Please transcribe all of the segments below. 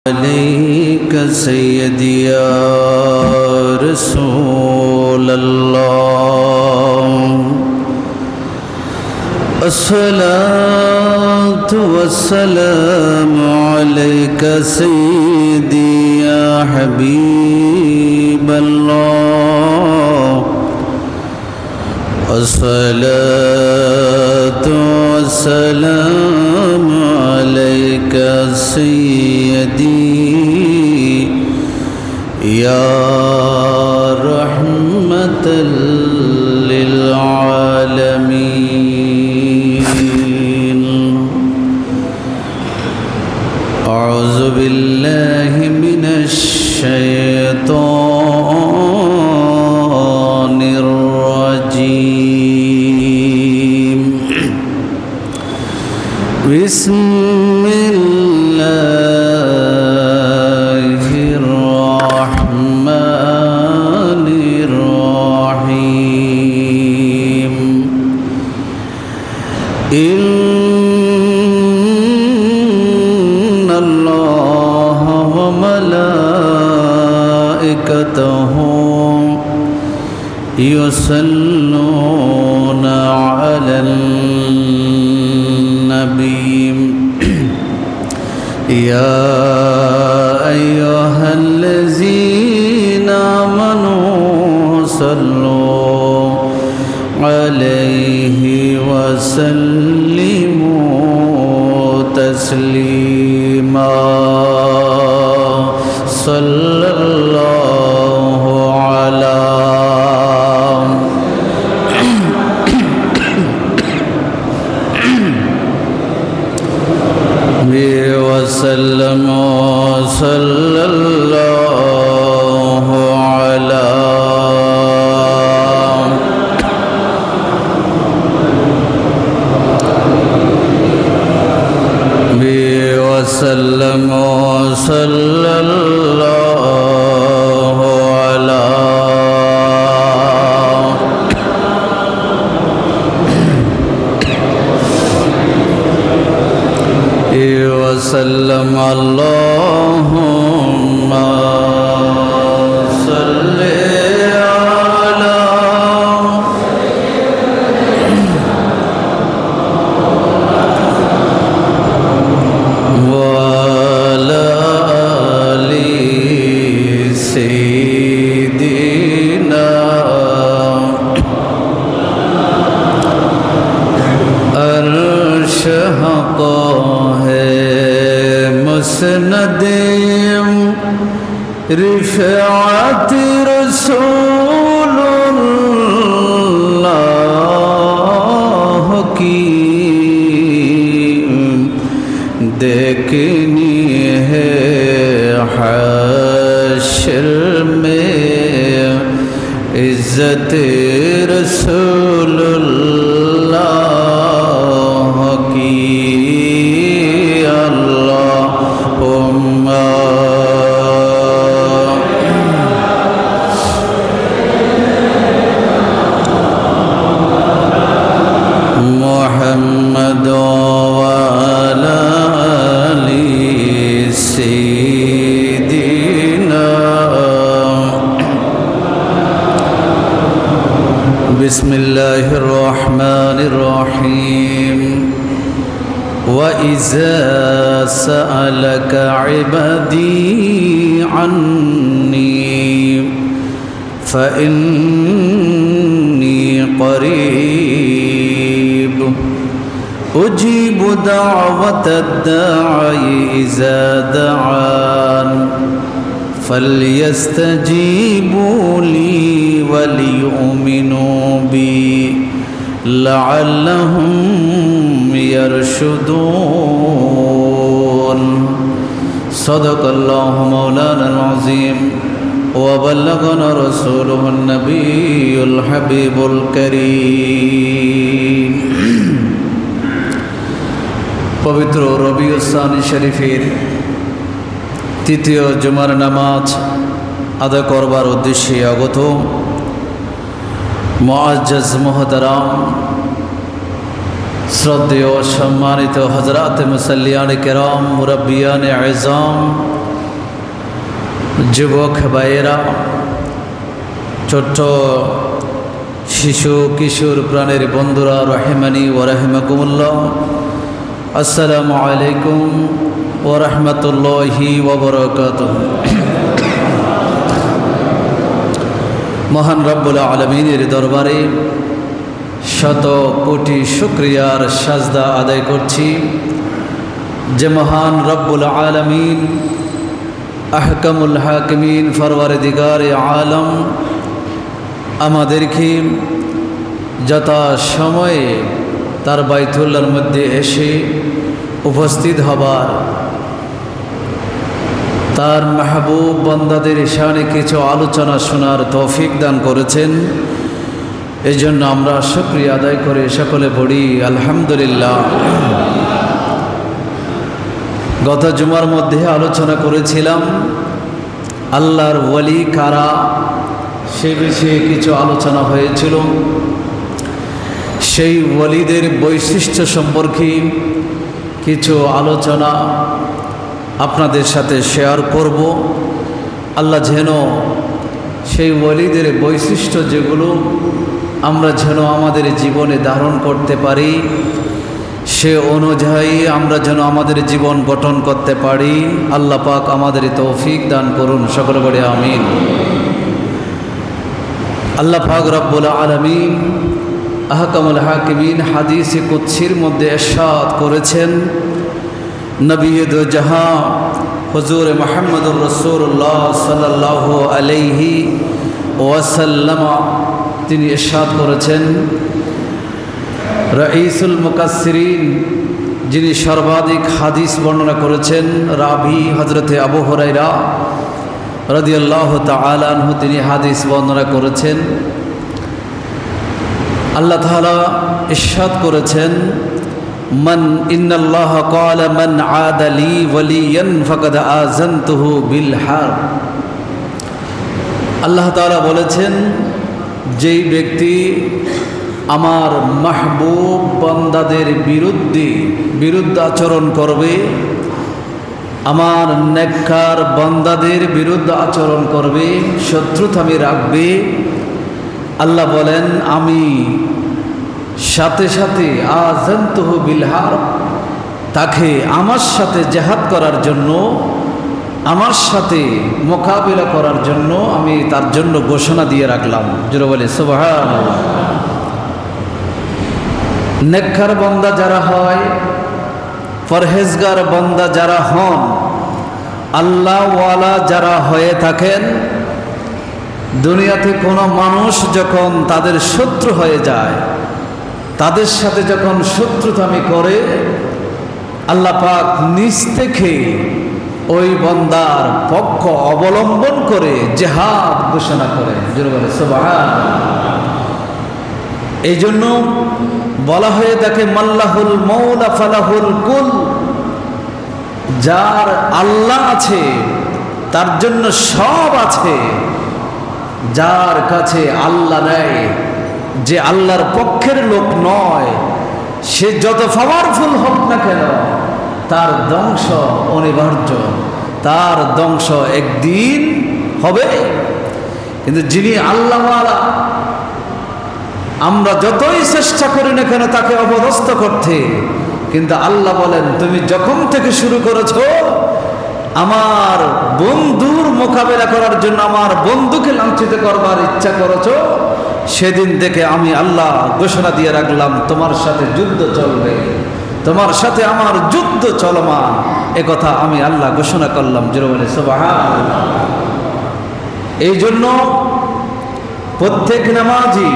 अलैक सय्यदी या रसूल अल्लाह अस्सलातु वस्सलामु अलैका सय्यदी या हबीब अल्लाह अस्सलातु वस्सलामु अलैका सय्यदी या रहमतल लिल आलमीन। अऊज़ु बिल्लाहि मिनश शैतानिर रजीम। बिस्मिल्लाहिर रहमानिर रहीम। इन्नल्लाहा व मलाइकतहु युसल्लूना अलन या अय्युहल्लज़ीना आमनू सल्लू अलैहि वसल्लिमू तस्लीमा। सल्लल्लाहु अलैहि वसल्लम। सल्लल्लाहु अलैहि वसल्लम। सल्लल्लाहु अलैहि वसल्लम। अल्लाहुम्मा सल्लि अला व अला आलि सय्यिदिना। अर्श हक़ मुस्नदे रिफ़अत रसूलुल्लाह की देखनी है हश्र में इज़्ज़त रसूलुल्लाह की। मुहम्मद व अला आलि सय्यिदिना। बिस्मिल्लाहिर रहमानिर रहीम। व इज़ा सअलक इबादी अन्नी फ़इन्नी क़रीब उजीबु दाअवतद दाई इज़ा दआन फल्यस्तजीबू ली वलियुमिनू बी लअल्लहुम यरशुदून। सदक़ल्लाहु मौलानाल अज़ीम व बल्लगना रसूलुहुन नबियुल हबीबुल करीम। पवित्र रबिउस सानी शरीफेर तृतीय जुमार नामाज आदाय करबार उद्देश्ये आगत मुआज्जज मोहतराम श्रद्धेय सम्मानित हजरात मुसल्लियान केराम मुरब्बियान आज़ाम যুবক ভাইয়েরা, ছোট্ট শিশু কিশোর প্রাণের বন্ধুরা, রহিমানি ওয়া রাহিমাকুমুল্লাহ, আসসালামু আলাইকুম ওয়া রাহমাতুল্লাহি ওয়া বারাকাতুহু। মহান রব্বুল আলামিনের দরবারে শত কোটি শুকরিয়ার সাজদা আদায় করছি যে মহান রব্বুল আলামিন আহকামুল হাকিমিন ফরওয়ারদিগারে আলম আমাদেরকে যথা সময়ে তার বাইতুল্লাহর মধ্যে এসে উপস্থিত হবার, তার মাহবুব বান্দাদের শানে কিছু আলোচনা শোনার তৌফিক দান করেছেন। এই জন্য আমরা শুকরিয়া আদায় করে সকলে পড়ি আলহামদুলিল্লাহ। গত জুমার মধ্যে আলোচনা করেছিলাম আল্লাহর ওয়ালি কারা, সে বিষয়ে কিছু আলোচনা হয়েছিল। সেই ওয়ালিদের বৈশিষ্ট্য সম্পর্কে কিছু আলোচনা আপনাদের সাথে শেয়ার করব। আল্লাহ যেন সেই ওয়ালিদের বৈশিষ্ট্য যেগুলো আমরা যেন আমাদের জীবনে ধারণ করতে পারি, সে অনুযায়ী আমরা যেন আমাদের জীবন গঠন করতে পারি। আল্লাহ পাক আমাদের তৌফিক দান করুন, সকলে বলে আমিন। আল্লাহ পাক রব্বুল আলামিন আহকামুল হাকিমিন হাদিসে কুদসির মধ্যে ইরশাদ করেছেন, নবী দো জাহাঁ হুজুর মুহাম্মদুর রাসূলুল্লাহ সাল্লাল্লাহু আলাইহি ওয়াসাল্লাম তিনি ইরশাদ করেছেন, রাইসুল মুকাসসিরিন, যিনি সর্বাধিক হাদিস বর্ণনা করেছেন, রাবি হযরতে আবু হুরায়রা রাদিয়াল্লাহু তাআলা আনহু, তিনি হাদিস বর্ণনা করেছেন। আল্লাহ তাআলা ইরশাদ করেছেন, মান ইন্নাল্লাহ ক্বালা মান আদা লি ওয়ালিয়ান ফাকাদ আযানতুহু বিল হারব। আল্লাহ তাআলা বলেছেন, যেই ব্যক্তি আমার মাহবুব বান্দাদের বিরুদ্ধে আচরণ করবে, আমার নেককার বান্দাদের বিরুদ্ধে আচরণ করবে, শত্রুতামি রাখবে, আল্লাহ বলেন আমি সাথে সাথে আযানতুহু বিল হারব, তাকে আমার সাথে জিহাদ করার জন্য, আমার সাথে মোকাবিলা করার জন্য আমি তার জন্য ঘোষণা দিয়ে রাখলাম। জোরে বলে সুবহানাল্লাহ। নেককার বান্দা যারা হয়, পরহেজগার বান্দা যারা হন, আল্লাহওয়ালা যারা হয়ে থাকেন, দুনিয়াতে কোনো মানুষ যখন তাদের শত্রু হয়ে যায়, তাদের সাথে যখন শত্রুতামি করে, আল্লাহ পাক নিজ থেকে ওই বান্দার পক্ষ অবলম্বন করে জিহাদ ঘোষণা করে। জোরে বলে সুবহানাল্লাহ। এই জন্য বলা হয়ে থাকে মাল্লাহুল মাওলা ফালাহুল কুল, যার আল্লাহ আছে তার জন্য সব আছে। যার কাছে আল্লাহ নেই, যে আল্লাহর পক্ষের লোক নয়, সে যত পাওয়ারফুল হোক না কেন, তার ধ্বংস অনিবার্য, তার ধ্বংস একদিন হবে। কিন্তু যিনি আল্লাহওয়ালা, আমরা যতই চেষ্টা করি না কেন তাকে অপদস্থ করতে, কিন্তু আল্লাহ বলেন তুমি যখন থেকে শুরু করেছো আমার বন্ধুর মোকাবেলা করার জন্য, আমার বন্ধুকে লাঞ্ছিত করবার ইচ্ছা করেছো, সেদিন থেকে আমি আল্লাহ ঘোষণা দিয়ে রাখলাম তোমার সাথে যুদ্ধ চলবে, তোমার সাথে আমার যুদ্ধ চলমান, এ কথা আমি আল্লাহ ঘোষণা করলাম। জোরে বলে সুবহানাল্লাহ। এই জন্য প্রত্যেক নামাজি,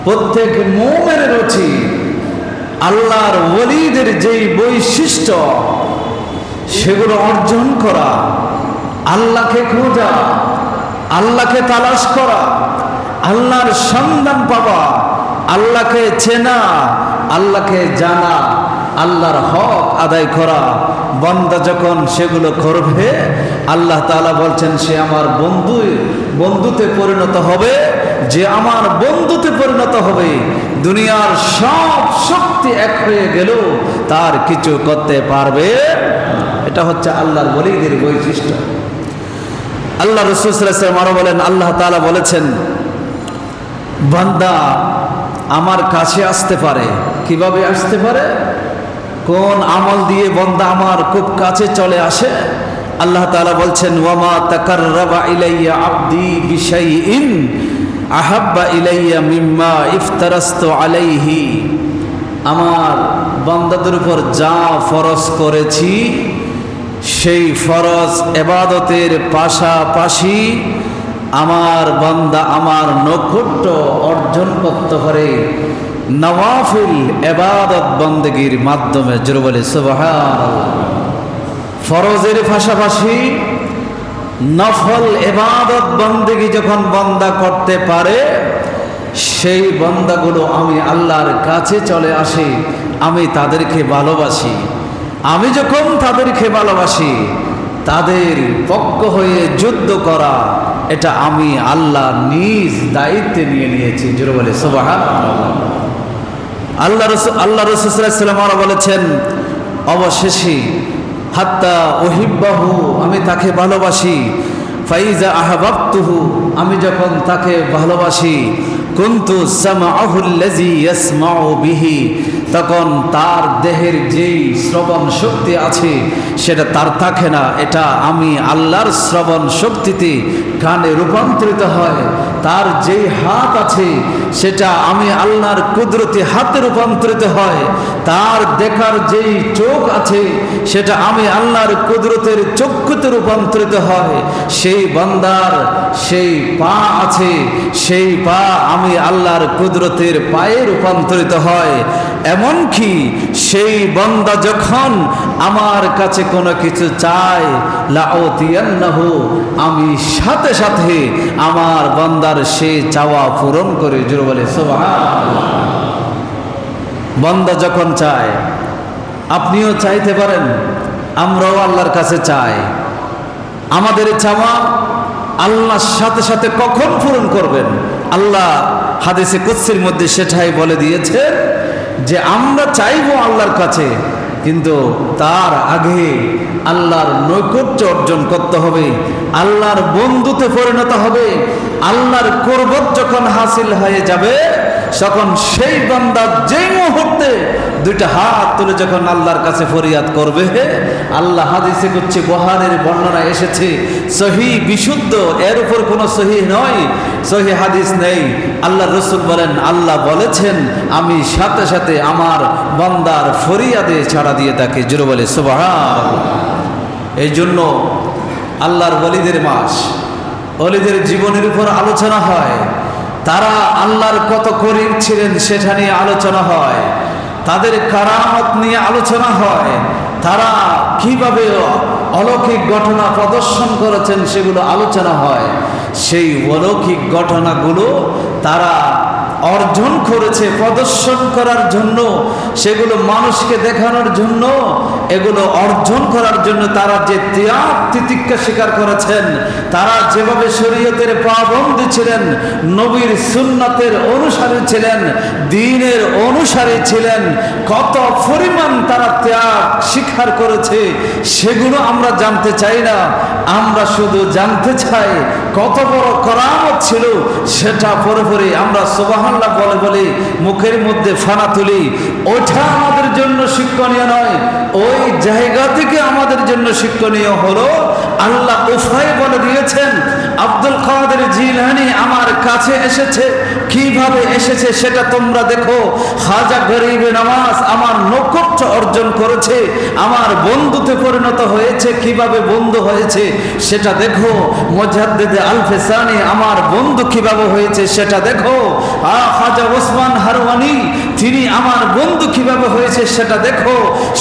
প্রত্যেক মুমিনের উচিত আল্লাহর ওয়ালিদের যেই বৈশিষ্ট্য সেগুলো অর্জন করা, আল্লাহকে খোঁজা, আল্লাহকে তালাশ করা, আল্লাহর সন্ধান পাওয়া, আল্লাহকে চেনা, আল্লাহকে জানা, আল্লাহর হক আদায় করা। বান্দা যখন সেগুলো করবে, আল্লাহ তাআলা বলছেন সে আমার বন্ধুতে পরিণত হবে। যে আমার বন্ধুতে পরিণত হবে, দুনিয়ার সব শক্তি এক হয়ে গেল তার কিছু করতে পারবে। এটা হচ্ছে আল্লাহর ওলিদের বৈশিষ্ট্য। আল্লাহ রাসূল সাল্লাল্লাহু আলাইহি ওয়াসাল্লাম আরো বলেন, আল্লাহ তাআলা বলেছেন, বান্দা আমার কাছে আসতে পারে। কিভাবে আসতে পারে? কোন আমল দিয়ে বান্দা আমার খুব কাছে চলে আসে? আল্লাহ তাআলা বলছেন, ওয়ামা তাকাররাবা ইলাইয়া আবদি বিশাইইন আহাব্বা ইলাইয়া মিম্মা ইফতারাস্তু আলাইহি। আমার বান্দাদের উপর যা ফরজ করেছি সেই ফরজ ইবাদতের পাশাপাশি আমার বান্দা আমার নৈকট্য অর্জন করতে পারে নওয়াফিল ইবাদত বন্দেগীর মাধ্যমে। জোরে বলে সুবহানাল্লাহ। ফরজের পাশাপাশি নফল ইবাদত বন্দেগী যখন বান্দা করতে পারে, সেই বান্দাগুলো আমি আল্লাহর কাছে চলে আসি, আমি তাদেরকে ভালোবাসি। আমি যখন তাদেরকে ভালোবাসি, তাদের পক্ষ হয়ে যুদ্ধ করা এটা আমি আল্লাহ নিজ দায়িত্বে নিয়ে নিয়েছি। জোরে বলে সুবহানাল্লাহ। আল্লাহ রাসূল সাল্লাল্লাহু আলাইহি ওয়াসাল্লাম বলেছেন, অবশেষে হাত্তা উহিব্বাহু, আমি তাকে ভালোবাসি। ফাইজা আহাবাবতুহু, আমি যখন তাকে ভালোবাসি, কুনতু সামাআহুল্লাযী ইয়াসমাউ বিহি, তখন তার দেহের যেই শ্রবণ শক্তি আছে সেটা তার থাকে না, এটা আমি আল্লাহর শ্রবণ শক্তিতে কানে রূপান্তরিত হয়। তার যেই হাত আছে সেটা আমি আল্লাহর কুদরতি হাতে রূপান্তরিত হয়। তার দেখার যেই চোখ আছে সেটা আমি আল্লাহর কুদরতের চক্ষুতে রূপান্তরিত হয়। সেই বান্দার সেই পা আছে, সেই পা আমি আল্লাহর কুদরতের পায়ে রূপান্তরিত হয়। এমনকি সেই বান্দা যখন আমার কাছে কোনো কিছু চায়, লাউতিয়ান্নাহু, আমি সাথে সাথে আমার বান্দার সে চাওয়া পূরণ করে। জোরে বলে সুবহানাল্লাহ। বান্দা যখন চায়, আপনিও চাইতে পারেন, আমরাও আল্লাহর কাছে চাই। আমাদের চাওয়া আল্লাহর সাথে সাথে কখন পূরণ করবেন? আল্লাহ হাদিসে কুদসির মধ্যে সেটাই বলে দিয়েছে যে আমরা চাইবো আল্লাহর কাছে, কিন্তু তার আগে আল্লাহর নৈকট্য অর্জন করতে হবে, আল্লাহর বন্ধুতে পরিণত হবে। আল্লাহর কুরবত যখন হাসিল হয়ে যাবে, তখন সেই বান্দা যেই মুহূর্তে দুইটা হাত তুলে যখন আল্লাহর কাছে ফরিয়াদ করবে, আল্লাহ হাদিসে কুদসি বুখারীর বর্ণনা এসেছে, সহিহ বিশুদ্ধ, এর উপর কোনো সহিহ নয়, সহিহ হাদিস নেই। আল্লাহ রাসূল বলেন, আল্লাহ বলেছেন আমি সাথে সাথে আমার বান্দার ফরিয়াদে ছাড়া দিয়ে থাকি। জোরে বলে সুবহানাল্লাহ। এই জন্য আল্লাহর ওলিদের মাস, ওলিদের জীবনের উপর আলোচনা হয়। তারা আল্লাহর কত করিব ছিলেন সেটা নিয়ে আলোচনা হয়, তাদের কারামত নিয়ে আলোচনা হয়, তারা কিভাবে অলৌকিক ঘটনা প্রদর্শন করেছেন সেগুলো আলোচনা হয়। সেই অলৌকিক ঘটনাগুলো তারা অর্জন করেছে প্রদর্শন করার জন্য, সেগুলো মানুষকে দেখানোর জন্য, এগুলো অর্জন করার জন্য তারা যে ত্যাগ তিতিক্ষা স্বীকার করেছেন, তারা যেভাবে শরীয়তের পাবন্দি ছিলেন, নবীর সুন্নাতের অনুসারী ছিলেন, দ্বীনের অনুসারী ছিলেন, কত পরিমাণ তারা ত্যাগ স্বীকার করেছে সেগুলো আমরা জানতে চাই না। আমরা শুধু জানতে চাই কত বড় করামত ছিল, সেটা পরে পরে আমরা সুবহানাল্লাহ বলে বলে মুখের মধ্যে ফানা তুলি। ওইটা আমাদের জন্য শিক্ষণীয় নয়, ওই জায়গা থেকে আমাদের জন্য শিক্ষণীয় হলো আল্লাহ উফায় বলে দিয়েছেন, আব্দুল কাদের জিলানী আমার কাছে এসেছে, কিভাবে এসেছে সেটা তোমরা দেখো। খাজা গরিবে নওয়াজ আমার নৈকট্য অর্জন করেছে, আমার বন্ধুতে পরিণত হয়েছে, কিভাবে বন্ধু হয়েছে সেটা দেখো। মুজাদ্দিদে আল ফিসানি আমার বন্ধু কিভাবে হয়েছে সেটা দেখো। খাজা ওসমান হারওয়ানি তিনি আমার বন্ধু কিভাবে হয়েছে সেটা দেখো।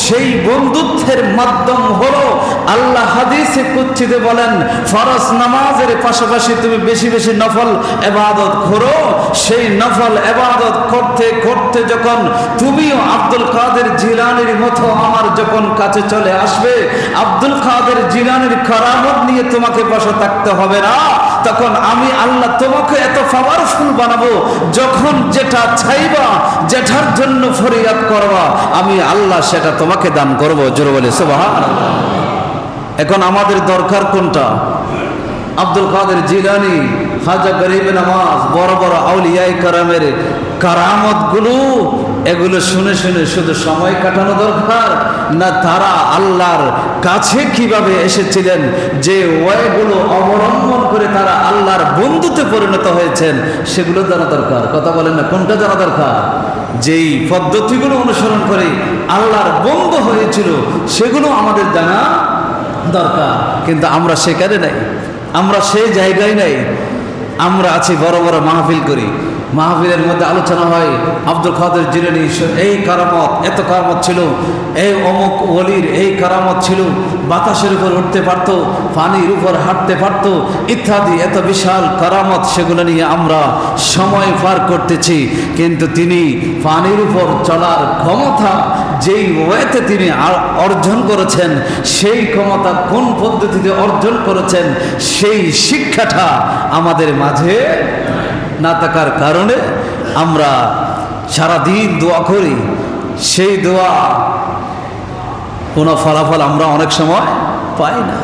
সেই বন্ধুত্বের মাধ্যম হলো আল্লাহ হাদিসে কুদসিতে বলেন, ফরজ নামাজের পাশাপাশি তুমি বেশি বেশি নফল ইবাদত করো। সেই নফল ইবাদত করতে করতে যখন তুমিও আব্দুল কাদের জিলানীর মতো আমার যখন কাছে চলে আসবে, আব্দুল কাদের জিলানীর কারামত নিয়ে তোমাকে বসে থাকতে হবে না, তখন আমি আল্লাহ তোমাকে এত পাওয়ারফুল বানাবো, যখন যেটা চাইবা, যেটার জন্য ফরিয়াদ করবা, আমি আল্লাহ সেটা তোমাকে দান করব। জোরে বলে সুবহানাল্লাহ। এখন আমাদের দরকার কোনটা? আব্দুল কাদের জিলানী, খাজা গরিব নওয়াজ, বড় বড় আউলিয়ায়ে কেরামের কারামতগুলো, এগুলো শুনে শুনে শুধু সময় কাটানো দরকার না, তারা আল্লাহর কাছে কিভাবে এসেছিলেন, যে ওয়াইগুলো অবলম্বন করে তারা আল্লাহর বন্ধুতে পরিণত হয়েছেন, সেগুলো জানা দরকার। কথা বলেন না, কোনটা জানা দরকার? যেই পদ্ধতিগুলো অনুসরণ করে আল্লাহর বন্ধু হয়েছিল সেগুলো আমাদের জানা দরকার। কিন্তু আমরা সেখানে নাই, আমরা সেই জায়গায় নাই। আমরা আছি বড় বড় মাহফিল করি, মাহফিলের মধ্যে আলোচনা হয় আব্দুল কাদের জিলানী এই কারামত, এত কারামত ছিল, এই অমুক ওলির এই কারামত ছিল, বাতাসের উপর উঠতে পারতো, পানির উপর হাঁটতে পারতো, ইত্যাদি এত বিশাল কারামত, সেগুলো নিয়ে আমরা সময় পার করতেছি। কিন্তু তিনি পানির উপর চলার ক্ষমতা যেই ওয়েতে তিনি অর্জন করেছেন, সেই ক্ষমতা কোন পদ্ধতিতে অর্জন করেছেন, সেই শিক্ষাটা আমাদের মাঝে না থাকার কারণে আমরা সারাদিন দোয়া করি, সেই দোয়া কোনো ফলাফল আমরা অনেক সময় পাই না।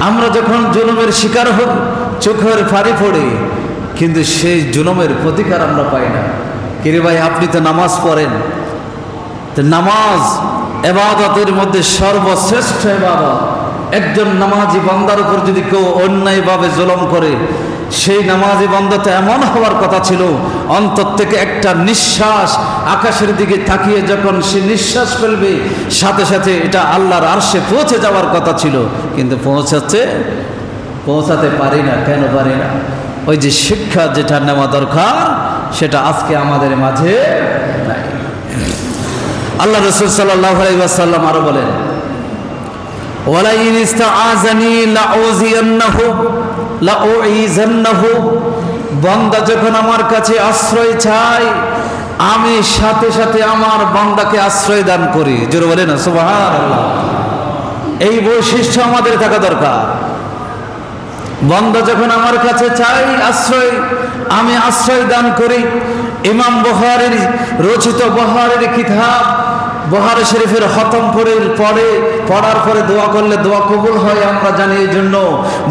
আমরা যখন জুলুমের শিকার হই, চোখের ফাড়ি পড়ে, কিন্তু সেই জুলুমের প্রতিকার আমরা পাই না। কিরে ভাই, আপনি তো নামাজ পড়েন, তো নামাজ ইবাদতের মধ্যে সর্বশ্রেষ্ঠ ইবাদত। একজন নামাজি বান্দার উপর যদি কেউ অন্যায়ভাবে জুলুম করে, সেই নামাজি বান্দা তো এমন হওয়ার কথা ছিল, অন্তর থেকে একটা নিঃশ্বাস আকাশের দিকে তাকিয়ে যখন সে নিঃশ্বাস ফেলবে, সাথে সাথে এটা আল্লাহর আরশে পৌঁছে যাওয়ার কথা ছিল, কিন্তু পৌঁছাতে পারি না। কেন পারি না? ওই যে শিক্ষা যেটা নেওয়া দরকার, সেটা আজকে আমাদের মাঝে নাই। আল্লাহ রাসূল সাল্লাল্লাহু আলাইহি ওয়াসাল্লাম আরো বলেন, ওয়ালাইন ইস্তাআযানি লাউইযান্নাহু, বান্দা যখন আমার কাছে আশ্রয় চায়, আমি সাথে সাথে আমার বান্দাকে আশ্রয় দান করি। জোরে বলেন না সুবহানাল্লাহ। এই বৈশিষ্ট্য আমাদের থাকা দরকার। বান্দা যখন আমার কাছে চাই আশ্রয়, আমি আশ্রয় দান করি। ইমাম বুখারীর রচিত বুখারীর কিতাব বুখারী শরীফের খতম পড়ার পরে দোয়া করলে দোয়া কবুল হয়, আমরা জানি। এই জন্য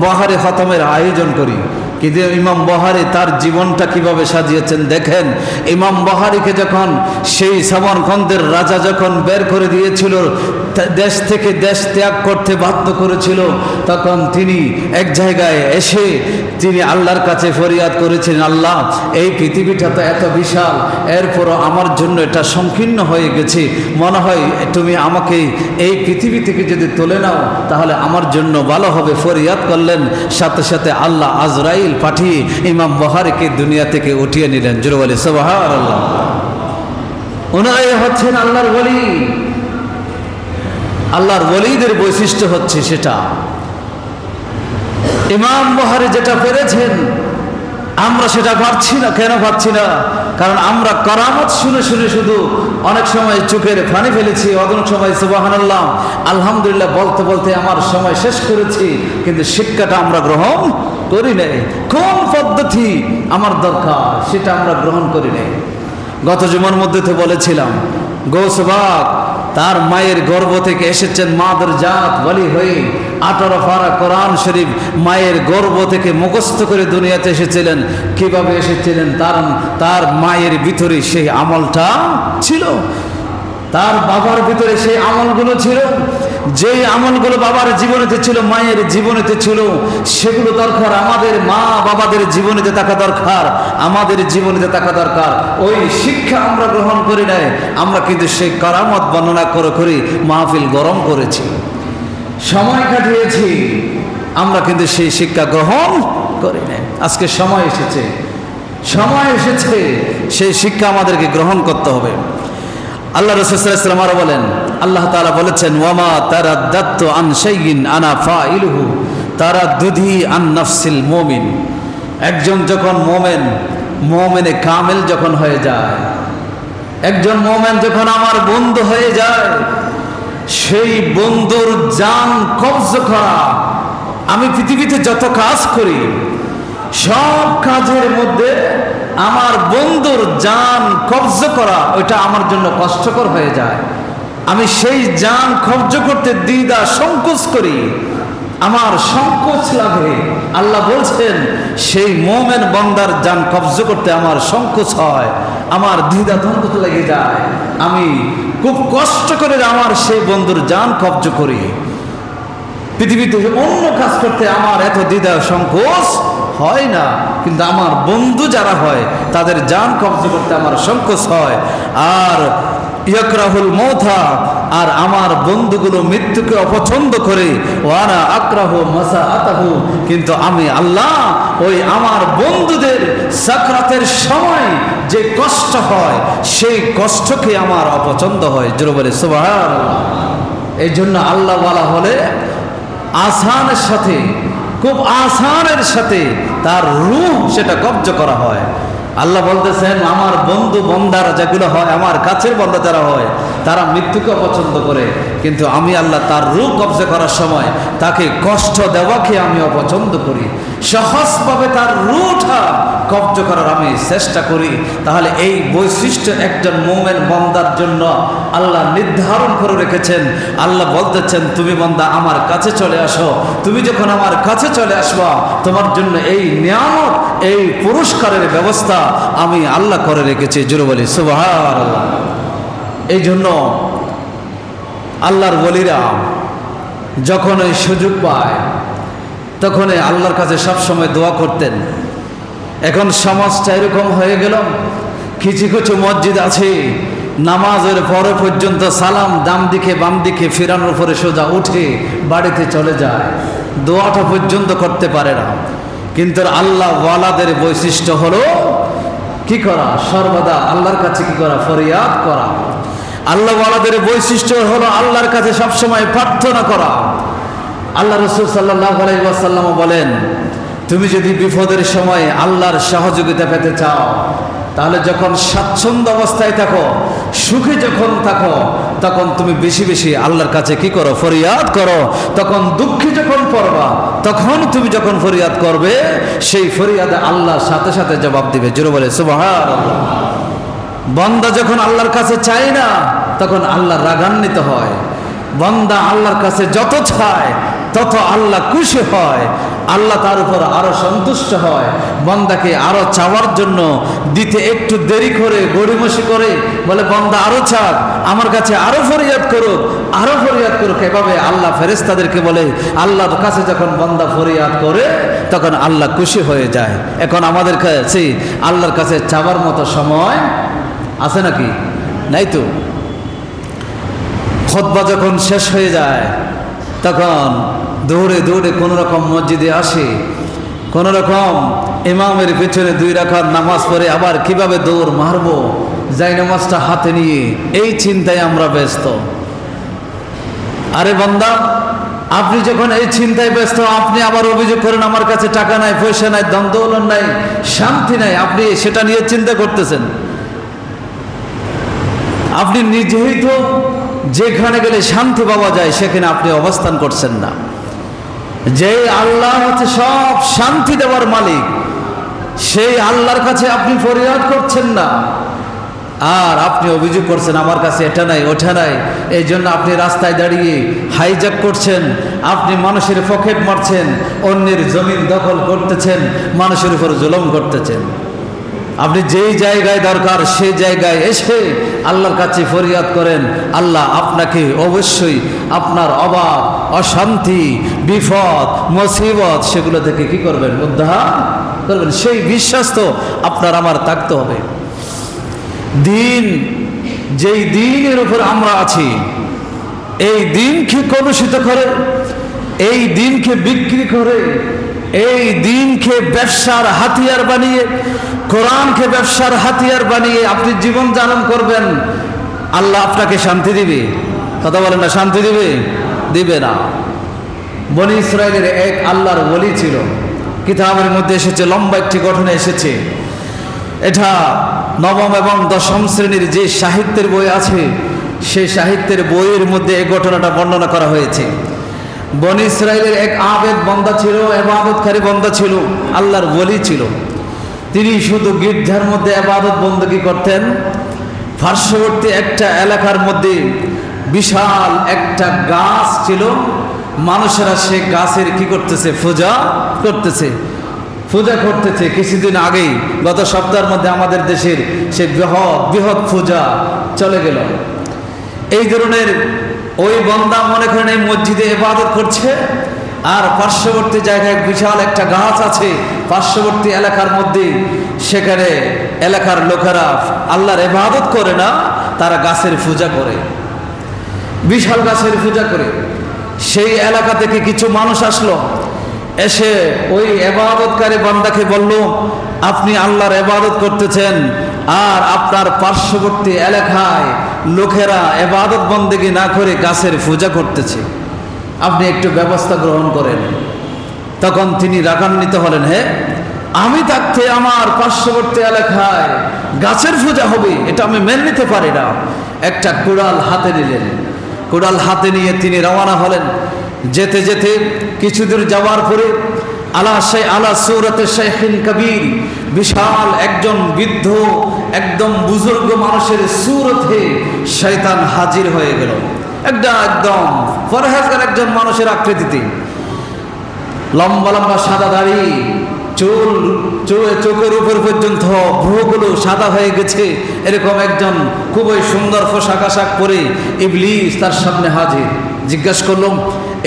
বুখারী খতমের আয়োজন করি। কিন্তু ইমাম বুখারী তার জীবনটা কিভাবে সাজিয়েছেন দেখেন। ইমাম বুখারীকে যখন সেই সামরকন্দের রাজা যখন বের করে দিয়েছিল, দেশ থেকে দেশ ত্যাগ করতে বাধ্য করেছিল, তখন তিনি এক জায়গায় এসে তিনি আল্লাহর কাছে ফরিয়াদ করেছিলেন, আল্লাহ, এই পৃথিবীটা তো এত বিশাল, এরপরও আমার জন্য এটা সংকীর্ণ হয়ে গেছে, মনে হয় তুমি আমাকে এই পৃথিবী থেকে যদি তুলে নাও তাহলে আমার জন্য ভালো হবে। ফরিয়াদ করলেন, সাথে সাথে আল্লাহ আজরাইল পাঠিয়ে ইমাম বুখারীকে দুনিয়া থেকে উঠিয়ে নিলেন। জোরে বলে সুবহানাল্লাহ। ওনারাই হচ্ছেন আল্লাহর ওলি। আল্লাহর ওলিদের বৈশিষ্ট্য হচ্ছে সেটা। ইমাম বুখারী যেটা পেরেছেন, আমরা সেটা পারছি না। কেন পারছি না? কারণ আমরা কারামত শুনে শুনে শুধু অনেক সময় চোখের পানি ফেলেছি, অনেক সময় সুবহানাল্লাহ আলহামদুলিল্লাহ বলতে বলতে আমার সময় শেষ করেছি, কিন্তু শিক্ষাটা আমরা গ্রহণ করি নাই। কোন পদ্ধতি আমার দরকার সেটা আমরা গ্রহণ করি নাই। গত জুমার মধ্যে তো বলেছিলাম, গৌস পাক তার মায়ের গর্ভ থেকে এসেছেন মাদার জাত ওলি হয়ে, 18 পারা কোরআন শরীফ মায়ের গর্ভ থেকে মুখস্থ করে দুনিয়াতে এসেছিলেন। কিভাবে এসেছিলেন? তার মায়ের ভিতরে সেই আমলটা ছিল, তার বাবার ভিতরে সেই আমলগুলো ছিল। যেই আমলগুলো বাবার জীবনেতে ছিল, মায়ের জীবনেতে ছিল, সেগুলো দরকার আমাদের মা বাবাদের জীবনেতে থাকা দরকার, আমাদের জীবনেতে থাকা দরকার। ওই শিক্ষা আমরা গ্রহণ করি নাই। আমরা কিন্তু সেই কারামত বর্ণনা করে মাহফিল গরম করেছি, সময় কাটিয়েছি, আমরা কিন্তু সেই শিক্ষা গ্রহণ করি নাই। আজকে সময় এসেছে সেই শিক্ষা আমাদেরকে গ্রহণ করতে হবে। আল্লাহ রাসূল সাল্লাল্লাহু আলাইহি ওয়াসাল্লাম আরো বলেন, আল্লাহ তাআলা বলেছেন, ওয়ামা তারাদ্দাতু আন শাইইন আনা ফাইলুহু তারাদ্দুদি আন নাফসিল মুমিন। একজন যখন মুমিনে কামেল যখন হয়ে যায়, একজন মুমিন যখন আমার বন্ধু হয়ে যায়, সেই বন্ধুর জান কবজ করা। আমি পৃথিবীতে যত কাজ করি, সব কাজের মধ্যে আমার বন্ধুর জান কবজ করা ওইটা আমার জন্য কষ্টকর হয়ে যায়। আমি সেই জান কবজ করতে দ্বিধা সংকোচ করি। আমার সংকোচ লাগে। আল্লাহ বলছেন সেই মোমেন বান্দার জান কবজ করতে আমার সংকোচ হয়, আমার দ্বিধা দ্বন্দ্ব লেগে যায়। আমি খুব কষ্ট করে আমার সেই বন্ধুর জান কবজ করি। পৃথিবীতে অন্য কাজ করতে আমার এত দ্বিধা সংকোচ হয় না, কিন্তু আমার বন্ধু যারা হয় তাদের জান কবজ করতে আমার সংকোচ হয়। আর ইয়াকরাহুল মৌতা, আর আমার বন্ধুগুলো মৃত্যুকে অপছন্দ করে। ওয়ানা আক্রাহু মাসাআতাহু, কিন্তু আমি আল্লাহ ওই আমার বন্ধুদের সাকরাতের সময় যে কষ্ট হয় সেই কষ্টকে আমার অপছন্দ হয়। জোরে বলে সুবহানাল্লাহ। এই জন্য আল্লাহ ওয়ালা হলে আসানের সাথে, খুব আসানের সাথে তার রূহ সেটা কবজ করা হয়। আল্লাহ বলতেছেন আমার বন্ধু বন্দারা যেগুলো হয়, আমার কাছের বন্ধা যারা হয়, তারা মৃত্যুকে অপছন্দ করে, কিন্তু আমি আল্লাহ তার রূহ কবজা করার সময় তাকে কষ্ট দেওয়াকে আমি অপছন্দ করি। সহজভাবে তার রূহটা কবজ করার আমি চেষ্টা করি। তাহলে এই বৈশিষ্ট্য একজন মুমিন বান্দার জন্য আল্লাহ নির্ধারণ করে রেখেছেন। আল্লাহ বলতেছেন তুমি বান্দা আমার কাছে চলে আসো, তুমি যখন আমার কাছে চলে আসবা তোমার জন্য এই নিয়ামত, এই পুরস্কারের ব্যবস্থা আমি আল্লাহ করে রেখেছি। জোরে বলি সুবহানাল্লাহ। এই জন্য আল্লাহর ওলিরা যখন এই সুযোগ পায় তখন আল্লাহর কাছে সবসময় দোয়া করতেন। এখন সমাজটা এরকম হয়ে গেল, কিছু কিছু মসজিদ আছে নামাজের পরে পর্যন্ত সালাম ডান দিকে বাম দিকে ফিরানোর পরে সোজা উঠে বাড়িতে চলে যায়, দোয়াটা পর্যন্ত করতে পারে না। কিন্তু আল্লাহ ওয়ালাদের বৈশিষ্ট্য হলো কি করা? সর্বদা আল্লাহর কাছে কি করা? ফরিয়াদ করা। আল্লাহ ওয়ালাদের বৈশিষ্ট্য হলো আল্লাহর কাছে সবসময় প্রার্থনা করা। আল্লাহ রাসূল সাল্লাল্লাহু আলাইহি ওয়াসাল্লাম বলেন তুমি যদি বিপদের সময় আল্লাহর সহযোগিতা পেতে চাও তাহলে যখন স্বাচ্ছন্দ্য অবস্থায় থাকো, সুখে যখন থাকো, তখন তুমি বেশি বেশি আল্লাহর কাছে কি করো? ফরিয়াদ করো। তখন দুঃখে যখন পড়বা, তখন তুমি যখন ফরিয়াদ করবে সেই ফরিয়াদে আল্লাহ সাথে সাথে জবাব দিবে। জোরে বলে সুবহানাল্লাহ। বান্দা যখন আল্লাহর কাছে চায় না তখন আল্লাহ রাগান্বিত হয়। বান্দা আল্লাহর কাছে যত চায় তত আল্লাহ খুশি হয়, আল্লাহ তার উপর আরো সন্তুষ্ট হয়। বান্দাকে আরো চাওয়ার জন্য দিতে একটু দেরি করে, গড়িমসি করে বলে বান্দা আরো চাক, আমার কাছে আরো ফরিয়াদ করুক, আরো ফরিয়াদ করুক। এভাবে আল্লাহ ফেরেশতাদেরকে বলে আল্লাহর কাছে যখন বান্দা ফরিয়াদ করে তখন আল্লাহ খুশি হয়ে যায়। এখন আমাদের কাছে আল্লাহর কাছে চাওয়ার মতো সময় আছে নাকি? নাই তো। খুতবা যখন শেষ হয়ে যায় তখন দৌড়ে দৌড়ে কোনো রকম মসজিদে আসে, কোনো রকম ইমামের পেছনে 2 রাকাত নামাজ পড়ে আবার কিভাবে দৌড় মারবো, যাই নামাজটা হাতে নিয়ে, এই চিন্তায় আমরা ব্যস্ত। আরে বান্দা, আপনি যখন এই চিন্তায় ব্যস্ত, আপনি আবার অভিযোগ করেন আমার কাছে টাকা নাই, পয়সা নাই, দ্বন্দ্ব নাই, শান্তি নাই, আপনি সেটা নিয়ে চিন্তা করতেছেন। আপনি নিজেই তো যেখানে গেলে শান্তি পাওয়া যায় সেখানে আপনি অবস্থান করছেন না। যে আল্লাহ হচ্ছে সব শান্তি দেওয়ার মালিক, সেই আল্লাহর কাছে আপনি ফরিয়াদ করছেন না, আর আপনি অভিযোগ করছেন আমার কাছে এটা নাই ওটা নাই। এই জন্য আপনি রাস্তায় দাঁড়িয়ে হাইজ্যাক করছেন, আপনি মানুষের পকেট মারছেন, অন্যের জমিন দখল করতেছেন, মানুষের উপর জুলুম করতেছেন। আপনি যেই জায়গায় দরকার সেই জায়গায় এসে আল্লাহর কাছে ফরিয়াদ করেন, আল্লাহ আপনাকে অবশ্যই আপনার অভাব, অশান্তি, বিপদ, মুসিবত সেগুলো থেকে কি করবেন? উদ্ধার করবেন। সেই বিশ্বাস তো আপনার আমার থাকতে হবে। দিন, যেই দিনের উপর আমরা আছি, এই দিনকে কলুষিত করে, এই দিনকে বিক্রি করে, এই দিনকে ব্যবসার হাতিয়ার বানিয়ে, কোরআনকে ব্যবসার হাতিয়ার বানিয়ে আপনি জীবন যাপন করবেন, আল্লাহ আপনাকে শান্তি দিবে? কথা বলেন না, শান্তি দিবে? দিবে না। বনি ইসরায়েলের এক আল্লাহর ওলি ছিল, কিতাবের মধ্যে এসেছে, লম্বা একটি ঘটনা এসেছে। এটা নবম এবং দশম শ্রেণীর যে সাহিত্যের বই আছে সেই সাহিত্যের বইয়ের মধ্যে এই ঘটনাটা বর্ণনা করা হয়েছে। বনি ইসরায়েলের এক আবেদ বান্দা ছিল, ইবাদতকারী বান্দা ছিল, আল্লাহর ওলি ছিল। তিনি শুধু গির্জার মধ্যে ইবাদত বندگی করতেন। পার্শ্ববর্তী একটা এলাকার মধ্যে বিশাল একটা গাছ ছিল, মানুষেরা সে গাছের কি করতেছে, পূজা করতেছে। কিছুদিন আগেই গত সপ্তাহের মধ্যে আমাদের দেশের সে বৃহৎ পূজা চলে গেল। এই ধরনের ওই বান্দা মনে করেন এই মসজিদে ইবাদত করছে, আর পার্শ্ববর্তী জায়গায় বিশাল একটা গাছ আছে পার্শ্ববর্তী এলাকার মধ্যে, সেখানে এলাকার লোকেরা আল্লাহর ইবাদত করে না, তারা গাছের পূজা করে, বিশাল গাছের পূজা করে। সেই এলাকা থেকে কিছু মানুষ আসলো, এসে ওই ইবাদতকারী বান্দাকে বলল, আপনি আল্লাহর ইবাদত করতেছেন আর আপনার পার্শ্ববর্তী এলাকায় লোকেরা ইবাদত বন্দেগী না করে গাছের পূজা করতেছে, আপনি একটু ব্যবস্থা গ্রহণ করেন। তখন তিনি রাগান্বিত হলেন, হ্যাঁ আমি থাকতে আমার পার্শ্ববর্তী এলাকায় গাছের পূজা হবে, এটা আমি মেনে নিতে পারি না। একটা কুড়াল হাতে নিলেন, কুড়াল হাতে নিয়ে তিনি রওনা হলেন। যেতে যেতে কিছু দূর যাওয়ার পরে আলা সূরাতে শাইখিন কবির, বিশাল একজন বৃদ্ধ একদম বুজুর্গ মানুষের সূরতে শয়তান হাজির হয়ে গেল। একদম পরহেজগার একজন মানুষের আকৃতিতে, লম্বা লম্বা সাদা দাড়ি, চোখের উপর পর্যন্ত ভ্রুগুলো সাদা হয়ে গেছে, এরকম একজন খুবই সুন্দর পোশাক আশাক পরে ইবলিস তার সামনে হাজির। জিজ্ঞাসা করলাম,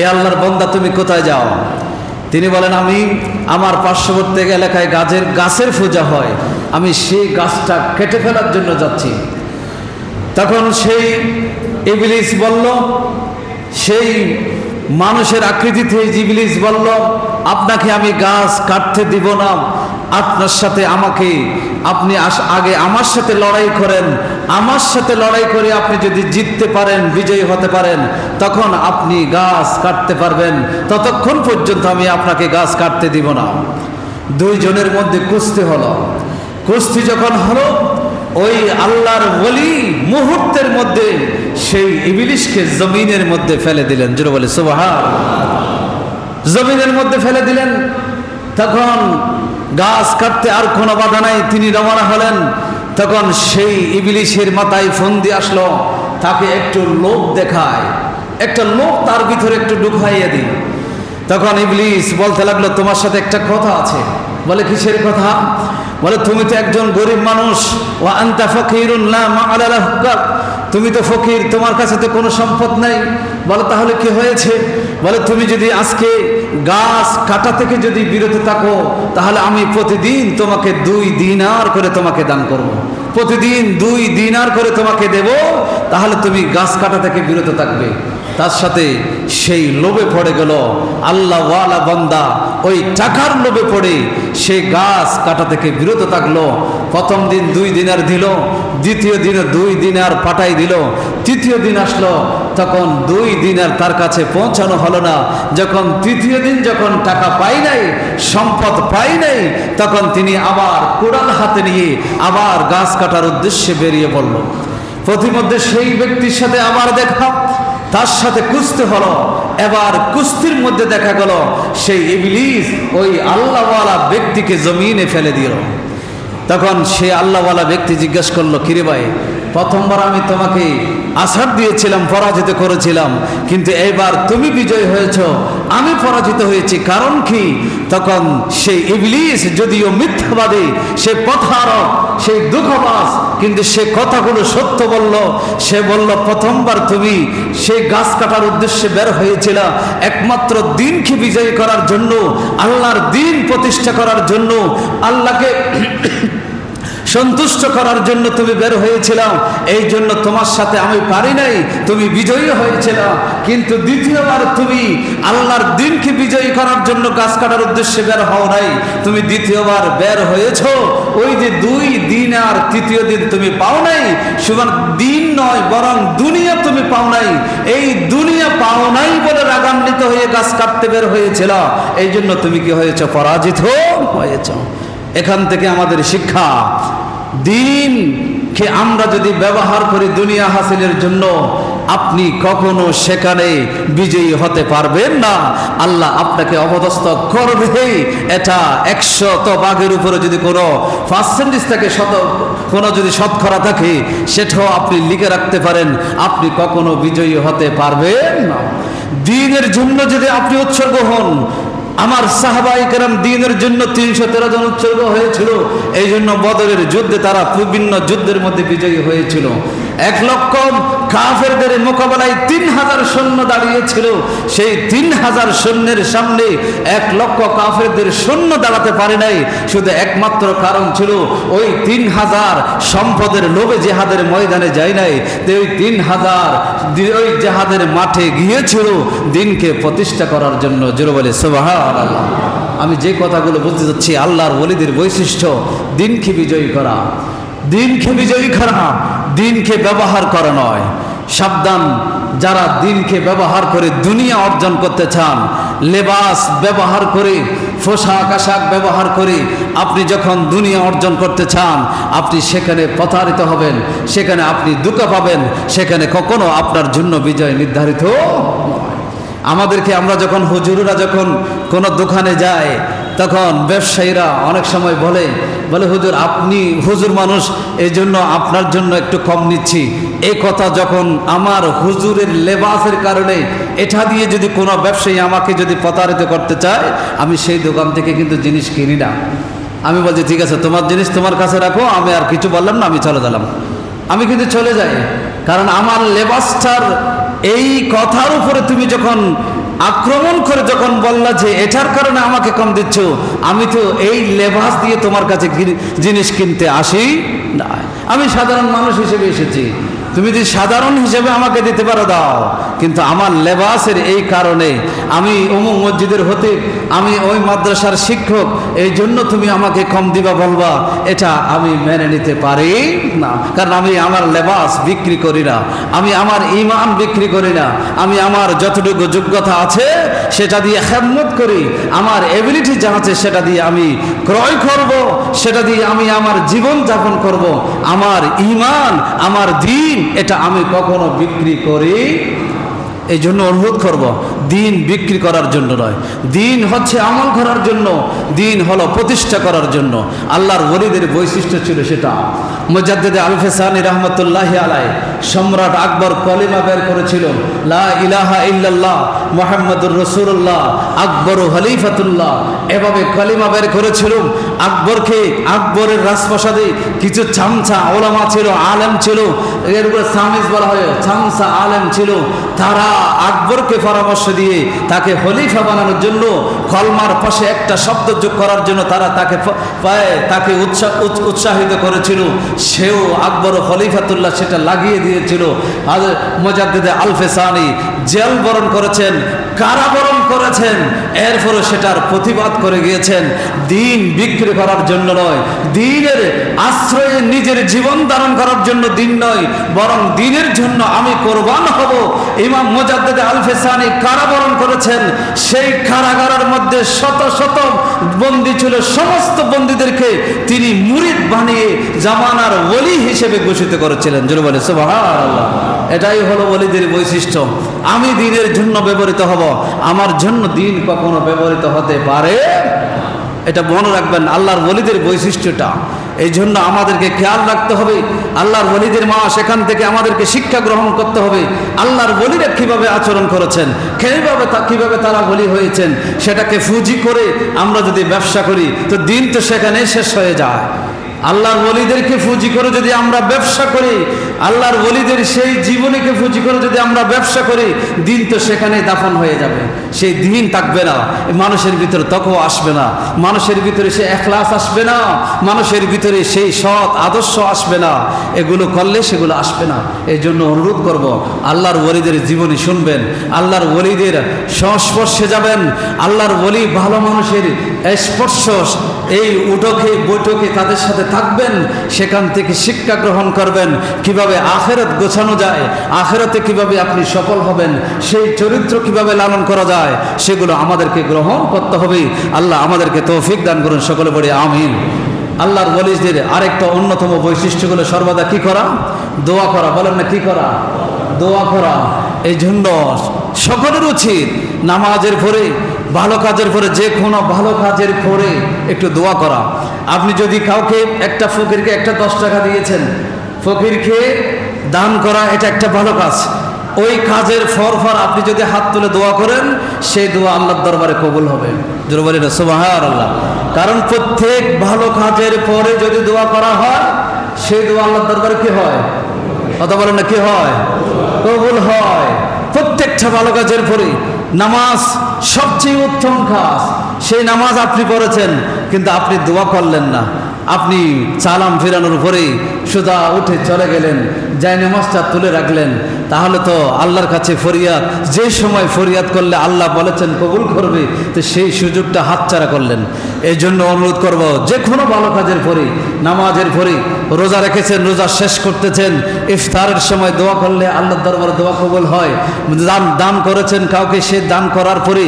এ আল্লাহর বান্দা তুমি কোথায় যাও? তিনি বলেন, আমি আমার পার্শ্ববর্তী এলাকায় গাছের পূজা হয়, আমি সেই গাছটা কেটে ফেলার জন্য যাচ্ছি। তখন সেই ইবলিস বলল, সেই মানুষের আকৃতিতে ইবলিস বলল, আপনাকে আমি গাছ কাটতে দিব না, আপনার সাথে আপনি আগে আমার সাথে লড়াই করেন, আমার সাথে লড়াই করে আপনি যদি জিততে পারেন, বিজয়ী হতে পারেন, তখন আপনি গাছ কাটতে পারবেন, ততক্ষণ পর্যন্ত আমি আপনাকে গাছ কাটতে দিব না। দুইজনের মধ্যে কুস্তি হলো। কুস্তি যখন হলো, ওই আল্লাহর ওলি মুহূর্তের মধ্যে সেই ইবলিসকে জমিনের মধ্যে ফেলে দিলেন। জোরে বলে সুবহান। জমিনের মধ্যে ফেলে দিলেন। তখন গাছ কাটতে আর কোনো বাধা নাই, তিনি রওনা হলেন। তখন সেই ইবলিসের মাথায় ফন্দি আসলো, তাকে একটু লোভ দেখায়, একটা লোভ তার ভিতরে একটু ঢুকাইয়া দিই। তখন ইবলিস বলতে লাগলো, তোমার সাথে একটা কথা আছে। বলে, কিসের কথা? বলে, তুমি তো একজন গরিব মানুষ, ওয়া আনতা ফাকিরুন লা মা'আলা লাকা, তুমি তো ফকির, তোমার কাছে তো কোনো সম্পদ নাই। বলে, তাহলে কি হয়েছে? বলে, তুমি যদি আজকে গাছ কাটা থেকে যদি বিরত থাকো, তাহলে আমি প্রতিদিন তোমাকে 2 দিনার করে তোমাকে দান করব, প্রতিদিন 2 দিনার করে তোমাকে দেব, তাহলে তুমি গাছ কাটা থেকে বিরত থাকবে। তার সাথে সেই লোভে পড়ে গেল আল্লাহওয়ালা বান্দা, ওই টাকার লোভে পড়ে সে গাছ কাটা থেকে বিরত থাকলো। প্রথম দিন 2 দিনার দিল, দ্বিতীয় দিনে 2 দিনার পাঠাই দিল, তৃতীয় দিন আসলো, তখন 2 দিনার তার কাছে পৌঁছানো হলো না। যখন তৃতীয় দিন যখন টাকা পাই নাই, সম্পদ পাই নাই, তখন তিনি আবার কুড়াল হাতে নিয়ে আবার গাছ কাটার উদ্দেশ্যে বেরিয়ে পড়ল। প্রতিমধ্যে সেই ব্যক্তির সাথে আবার দেখা, তার সাথে কুস্তি হলো। এবার কুস্তির মধ্যে দেখা গেল সেই ইবলিস ওই আল্লাহওয়ালা ব্যক্তিকে জমিনে ফেলে দিল। তখন সে আল্লাহওয়ালা ব্যক্তি জিজ্ঞেস করলো, কিরে ভাই, প্রথমবার আমি তোমাকে আছাড় দিয়েছিলাম, পরাজিত করেছিলাম, কিন্তু এইবার তুমি বিজয় হয়েছ, আমি পরাজিত হয়েছি, কারণ কি? তখন সেই ইবলিস যদিও মিথ্যাবাদী, সে প্রতারক, সেই দুঃখবাজ, কিন্তু সে কথাগুলো সত্য বলল। সে বলল, প্রথমবার তুমি সেই গাছ কাটার উদ্দেশ্যে বের হয়েছিল একমাত্র দিনকে বিজয়ী করার জন্য, আল্লাহর দিন প্রতিষ্ঠা করার জন্য, আল্লাহকে সন্তুষ্ট করার জন্য তুমি বের হয়েছিলাম, এই জন্য তোমার সাথে আমি পারি নাই, তুমি বিজয়ী হয়েছিল। কিন্তু দ্বিতীয়বার তুমি আল্লাহর দিনকে বিজয়ী করার জন্য গাছ কাটার উদ্দেশ্যে বের হও নাই, তুমি দ্বিতীয়বার বের হয়েছ, ওই যে 2 দিন আর তৃতীয় দিন তুমি পাও নাই, শুধু দিন নয় বরং দুনিয়া তুমি পাও নাই। এই দুনিয়া পাও নাই বলে রাগান্বিত হয়ে গাছ কাটতে বের হয়েছিল, এই জন্য তুমি কি হয়েছ? পরাজিত হয়েছ। এখান থেকে আমাদের শিক্ষা, দিনকে আমরা যদি ব্যবহার করি দুনিয়া হাসিলের জন্য, আপনি কখনো সেখানে বিজয়ী হতে পারবেন না। আল্লাহ আপনাকে অপদস্থ করবে। এটা 100 ভাগের উপরে যদি কোনো পার্সেন্টেজ থাকে, কোনো যদি শতকরা থাকে, সেটাও আপনি লিখে রাখতে পারেন, আপনি কখনো বিজয়ী হতে পারবেন না। দ্বীনের জন্য যদি আপনি উৎসর্গ হন, আমার সাহাবায়ে কেরাম দ্বীনের জন্য 313 জন উৎসর্গ হয়েছিল, এই জন্য বদরের যুদ্ধে তারা বিভিন্ন যুদ্ধের মধ্যে বিজয়ী হয়েছিল। 1 লক্ষ কাফেরদের মোকাবেলায় 3000 সৈন্য দাঁড়িয়েছিল, সেই 3000 সৈন্যের সামনে 1 লক্ষ কাফেরদের সৈন্য দাঁড়াতে পারে নাই। শুধু একমাত্র কারণ ছিল ওই 3000 সম্পদের লোভে জিহাদের ময়দানে যায় নাই, ওই 3000 ওই জিহাদের মাঠে গিয়েছিল দ্বীনকে প্রতিষ্ঠা করার জন্য। জোরে বলে সুবহানাল্লাহ। আমি যে কথাগুলো বলতে যাচ্ছি আল্লাহর ওলিদের বৈশিষ্ট্য, দ্বীনকে বিজয়ী করা, দ্বীনকে বিজয়ী করা, দ্বীনকে ব্যবহার করা নয়। সাবধান যারা দ্বীনকে ব্যবহার করে দুনিয়া অর্জন করতে চান, লেবাস ব্যবহার করে, পোশাক আশাক ব্যবহার করে আপনি যখন দুনিয়া অর্জন করতে চান, আপনি সেখানে প্রতারিত হবেন, সেখানে আপনি দুঃখ পাবেন, সেখানে কখনো আপনার জন্য বিজয় নির্ধারিত নয়। আমাদেরকে আমরা যখন হুজুররা যখন কোনো দোকানে যায়, তখন ব্যবসায়ীরা অনেক সময় বলে হুজুর আপনি হুজুর মানুষ, এই জন্য আপনার জন্য একটু কম নিচ্ছি। এই কথা যখন আমার হুজুরের লেবাসের কারণে এটা দিয়ে যদি কোনো ব্যবসায়ী আমাকে যদি প্রতারিত করতে চায়, আমি সেই দোকান থেকে কিন্তু জিনিস কিনি না। আমি বলছি ঠিক আছে, তোমার জিনিস তোমার কাছে রাখো, আমি আর কিছু বললাম না, আমি চলে গেলাম। আমি কিন্তু চলে যাই, কারণ আমার লেবাসটার এই কথার উপরে তুমি যখন আক্রমণ করে যখন বললা যে এটার কারণে আমাকে কম দিচ্ছ, আমি তো এই লেবাস দিয়ে তোমার কাছে জিনিস কিনতে আসি না। আমি সাধারণ মানুষ হিসেবে এসেছি, তুমি যদি সাধারণ হিসেবে আমাকে দিতে পারো দাও, কিন্তু আমার লেবাসের এই কারণে আমি অমুক মসজিদের হতে, আমি ওই মাদ্রাসার শিক্ষক, এই জন্য তুমি আমাকে কম দিবা বলবা, এটা আমি মেনে নিতে পারি না। কারণ আমি আমার লেবাস বিক্রি করি না, আমি আমার ঈমান বিক্রি করি না, আমি আমার যতটুকু যোগ্যতা আছে সেটা দিয়ে খেদমত করি, আমার এবিলিটি যা আছে সেটা দিয়ে আমি ক্রয় করব, সেটা দিয়ে আমি আমার জীবন যাপন করব। আমার ঈমান, আমার দ্বীন, এটা আমি কখনো বিক্রি করি। এই জন্য অনুরোধ করব, দ্বীন বিক্রি করার জন্য নয়, দ্বীন হচ্ছে আমল করার জন্য, দ্বীন হলো প্রতিষ্ঠা করার জন্য। আল্লাহর ওলিদের বৈশিষ্ট্য ছিল সেটা। মুজাদ্দিদ আল-ফিসানি রহমতুল্লাহি আলাইহি, সম্রাট আকবর কলিমা বের করেছিল, লা ইলাহা ইল্লাল্লাহ মুহাম্মাদুর রাসূলুল্লাহ আকবর খলিফাতুল্লাহ, এভাবে কলিমা বের করেছিল। আকবরকে, আকবরের রাজপ্রাসাদে কিছু চামচা ওলামা ছিল, আলেম ছিল, এর উপরে সামিজ বলা হয়, চামচা আলেম ছিল। তারা আকবরকে পরামর্শ দিয়ে তাকে খলিফা বানানোর জন্য, কলমার পাশে একটা শব্দ যোগ করার জন্য তারা তাকে উৎসাহিত করেছিল। সেও আকবর খলিফাতুল্লাহ সেটা লাগিয়ে দিয়েছিল। আর মুজাদ্দিদ আল-ফিসানি জেল বরণ করেছেন, কারাবরণ করেছেন, এরপরও সেটার প্রতিবাদ করে গিয়েছেন। দ্বীন বিক্রি করার জন্য নয়, দ্বীনের আশ্রয়ে নিজের জীবন ধারণ করার জন্য দ্বীন নয়, বরং দ্বীনের জন্য আমি কোরবান হব। ইমাম মুজাদ্দিদ আল-ফিসানি কারাবরণ করেছেন, সেই কারাগারের মধ্যে শত শত বন্দী ছিল, সমস্ত বন্দীদেরকে তিনি মুরিদ বানিয়ে জামানার ওলি হিসেবে ঘোষিত করেছিলেন। জোরে বলে সুবহানাল্লাহ। এটাই হলো ওলিদের বৈশিষ্ট্য। আমি দ্বীনের জন্য ব্যবহৃত হব, আমার জন্য দ্বীন কখনো ব্যবহৃত হতে পারে, এটা মনে রাখবেন আল্লাহর ওলিদের বৈশিষ্ট্যটা। এই জন্য আমাদেরকে খেয়াল রাখতে হবে, আল্লাহর ওলিদের মা, সেখান থেকে আমাদেরকে শিক্ষা গ্রহণ করতে হবে। আল্লাহর ওলিরা কিভাবে আচরণ করেছেন, কিভাবে তারা ওলি হয়েছেন, সেটাকে ফুজি করে আমরা যদি ব্যবসা করি তো দিন তো সেখানে শেষ হয়ে যায়। আল্লাহর ওলিদেরকে ফুজি করে যদি আমরা ব্যবসা করি, আল্লাহর ওলিদের সেই জীবনীকে ফুজি করে যদি আমরা ব্যবসা করি, দিন তো সেখানে দাফন হয়ে যাবে, সেই দিন থাকবে না। মানুষের ভিতরে তাকওয়া আসবে না, মানুষের ভিতরে সে ইখলাস আসবে না, মানুষের ভিতরে সেই সৎ আদর্শ আসবে না। এগুলো করলে সেগুলো আসবে না। এই জন্য অনুরোধ করব, আল্লাহর ওলিদের জীবনী শুনবেন, আল্লাহর ওলিদের সংস্পর্শে যাবেন, আল্লাহর ওলি ভালো মানুষের স্পর্শ, এই উঠোকে বৈঠকে তাদের সাথে থাকবেন, সেখান থেকে শিক্ষা গ্রহণ করবেন, কিভাবে আখিরাত গোছানো যায়, আখিরাতে কিভাবে আপনি সফল হবেন, সেই চরিত্র কিভাবে লালন করা যায়, সেগুলো আমাদেরকে গ্রহণ করতে হবে। আল্লাহ আমাদেরকে তৌফিক দান করুন, সকলে বলি আমিন। আল্লাহর ওলিদের আরেকটা অন্যতম বৈশিষ্ট্যগুলো সর্বদা কি করা? দোয়া করা। বলেন না কি করা? দোয়া করা। এই জন্য সকলের উচিত নামাজের পরে, ভালো কাজের পরে, যে কোনো ভালো কাজের পরে একটু দোয়া করা। আপনি যদি কাউকে, একটা ফকিরকে একটা 10 টাকা দিয়েছেন, ফকিরকে দান করা এটা একটা ভালো কাজ। ওই কাজের ফর আপনি যদি হাত তুলে দোয়া করেন, সেই দোয়া আল্লাহর দরবারে কবুল হবে। জোরে বলি না সুবহানাল্লাহ। কারণ প্রত্যেক ভালো কাজের পরে যদি দোয়া করা হয়, সেই দোয়া আল্লাহর দরবারে কি হয়? কথা বলেন না, কি হয়? কবুল হয়। প্রত্যেকটা ভালো কাজের পরে নামাজ সবচেয়ে উত্তম কাজ। সেই নামাজ আপনি পড়েছেন, কিন্তু আপনি দোয়া করলেন না, আপনি সালাম ফিরানোর পরেই সোজা উঠে চলে গেলেন, যাই নামাজটা তুলে রাখলেন, তাহলে তো আল্লাহর কাছে ফরিয়াদ, যে সময় ফরিয়াদ করলে আল্লাহ বলেছেন কবুল করবে, তো সেই সুযোগটা হাতছাড়া করলেন। এই জন্য অনুরোধ করব, যে কোনো ভালো কাজের পরে, নামাজের পরে, রোজা রেখেছেন, রোজা শেষ করতেছেন, ইফতারের সময় দোয়া করলে আল্লাহর দরবারে দোয়া কবুল হয়। দান করেছেন কাউকে, সে দান করার পরে